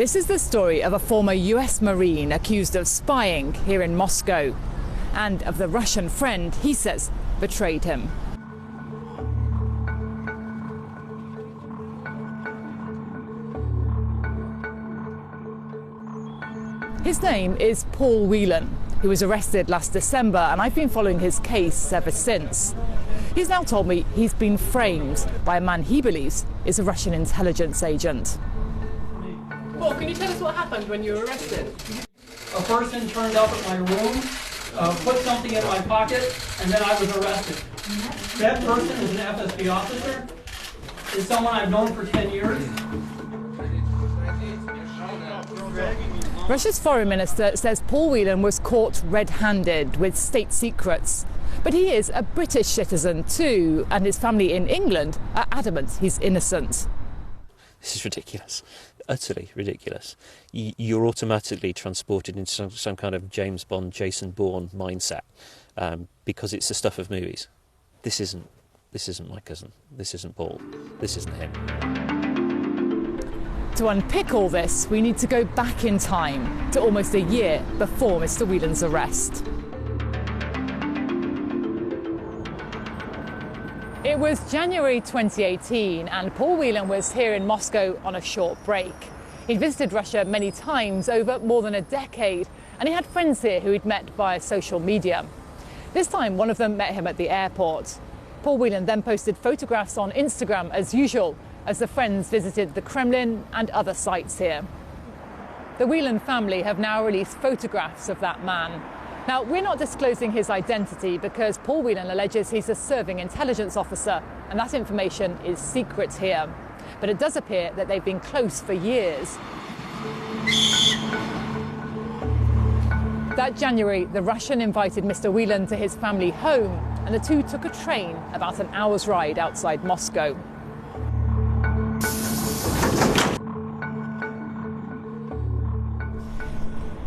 This is the story of a former US Marine accused of spying here in Moscow, and of the Russian friend he says betrayed him. His name is Paul Whelan. He was arrested last December, and I've been following his case ever since. He's now told me he's been framed by a man he believes is a Russian intelligence agent. Paul, can you tell us what happened when you were arrested? A person turned up at my room, put something in my pocket, and then I was arrested. That person is an FSB officer. It's someone I've known for 10 years. Russia's foreign minister says Paul Whelan was caught red-handed with state secrets. But he is a British citizen too, and his family in England are adamant he's innocent. This is ridiculous, utterly ridiculous. You're automatically transported into some kind of James Bond, Jason Bourne mindset because it's the stuff of movies. This isn't my cousin. This isn't Paul. This isn't him. To unpick all this, we need to go back in time to almost a year before Mr Whelan's arrest. It was January 2018 and Paul Whelan was here in Moscow on a short break. He'd visited Russia many times over more than a decade, and he had friends here who he'd met via social media. This time one of them met him at the airport. Paul Whelan then posted photographs on Instagram as usual as the friends visited the Kremlin and other sites here. The Whelan family have now released photographs of that man. Now, we're not disclosing his identity because Paul Whelan alleges he's a serving intelligence officer, and that information is secret here. But it does appear that they've been close for years. That January, the Russian invited Mr Whelan to his family home, and the two took a train about an hour's ride outside Moscow.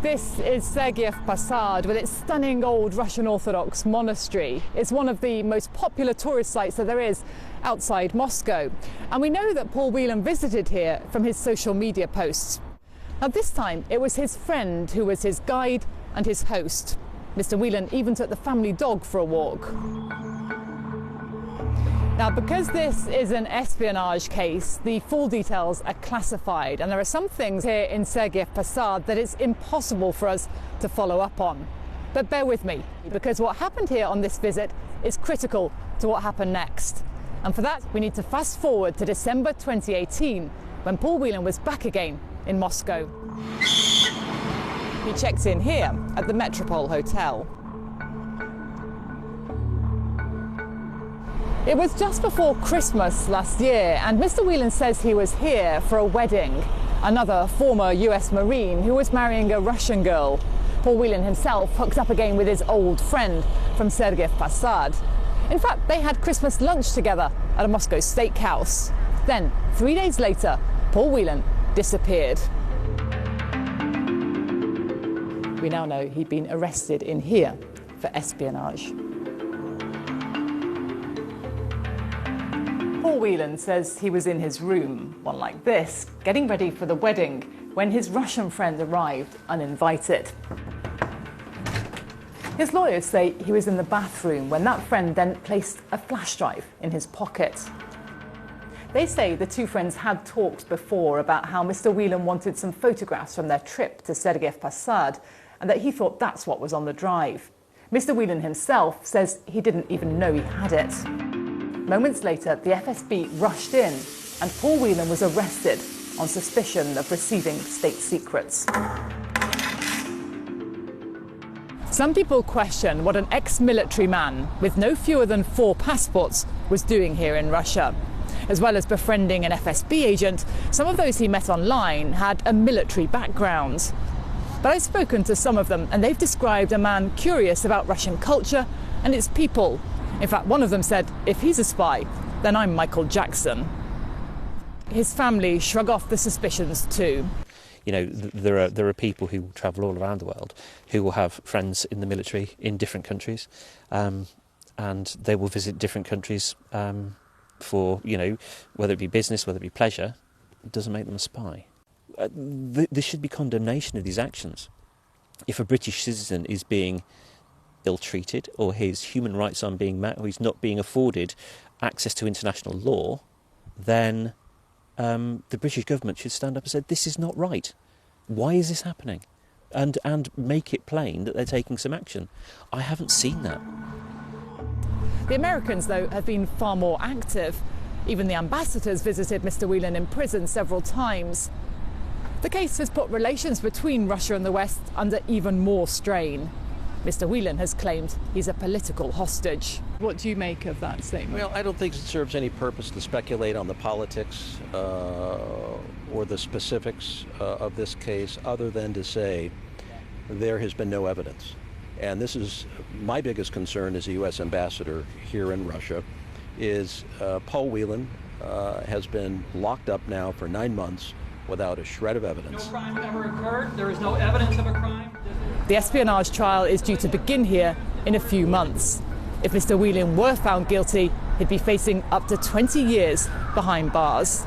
This is Sergiev Posad with its stunning old Russian Orthodox monastery. It's one of the most popular tourist sites that there is outside Moscow. And we know that Paul Whelan visited here from his social media posts. Now this time it was his friend who was his guide and his host. Mr Whelan even took the family dog for a walk. Now, because this is an espionage case, the full details are classified, and there are some things here in Sergiev Posad that it's impossible for us to follow up on. But bear with me, because what happened here on this visit is critical to what happened next. And for that, we need to fast forward to December 2018, when Paul Whelan was back again in Moscow. He checks in here at the Metropole Hotel. It was just before Christmas last year, and Mr Whelan says he was here for a wedding. Another former US Marine who was marrying a Russian girl. Paul Whelan himself hooked up again with his old friend from Sergiev Posad. In fact, they had Christmas lunch together at a Moscow steakhouse. Then, 3 days later, Paul Whelan disappeared. We now know he'd been arrested in here for espionage. Paul Whelan says he was in his room, one like this, getting ready for the wedding when his Russian friend arrived uninvited. His lawyers say he was in the bathroom when that friend then placed a flash drive in his pocket. They say the two friends had talked before about how Mr Whelan wanted some photographs from their trip to Sergiev Posad and that he thought that's what was on the drive. Mr Whelan himself says he didn't even know he had it. Moments later, the FSB rushed in and Paul Whelan was arrested on suspicion of receiving state secrets. Some people question what an ex-military man with no fewer than 4 passports was doing here in Russia. As well as befriending an FSB agent, some of those he met online had a military background. But I've spoken to some of them and they've described a man curious about Russian culture and its people. In fact, one of them said, if he's a spy, then I'm Michael Jackson. His family shrug off the suspicions too. You know, there are people who travel all around the world who will have friends in the military in different countries, and they will visit different countries for, you know, whether it be business, whether it be pleasure. It doesn't make them a spy. there should be condemnation of these actions. If a British citizen is being ill-treated, or his human rights aren't being met, or he's not being afforded access to international law, then the British government should stand up and say, this is not right. Why is this happening? And make it plain that they're taking some action. I haven't seen that. The Americans, though, have been far more active. Even the ambassadors visited Mr Whelan in prison several times. The case has put relations between Russia and the West under even more strain. Mr Whelan has claimed he's a political hostage. What do you make of that statement? Well, I don't think it serves any purpose to speculate on the politics or the specifics of this case, other than to say there has been no evidence. And this is my biggest concern as a U.S. ambassador here in Russia, is Paul Whelan has been locked up now for 9 months without a shred of evidence. No crime ever occurred. There is no evidence of a crime. The espionage trial is due to begin here in a few months. If Mr Whelan were found guilty, he'd be facing up to 20 years behind bars.